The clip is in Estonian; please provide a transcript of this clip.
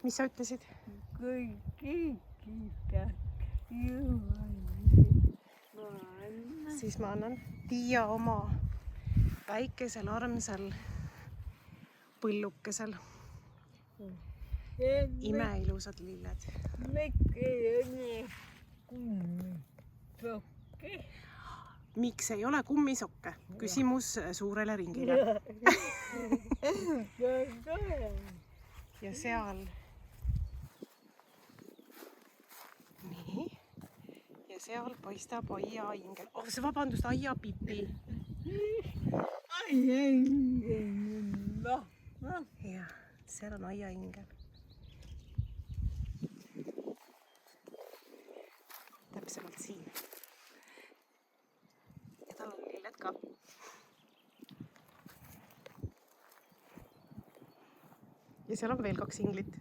Mis sa ütlesid? Kui kiita Siis ma annan Tiia oma väikesel armsal põllukesel. Imeilusad lilled. Miks ei ole kummisokke? Küsimus suurele ringile. Ja seal. Nii. Ja seal paistab aiaingel. Oh, see vabandust, aiapipi. Ja, seal on aiaingel. Täpsemalt siin. Ja tal on lilled ka. Ja seal on veel 2 inglit.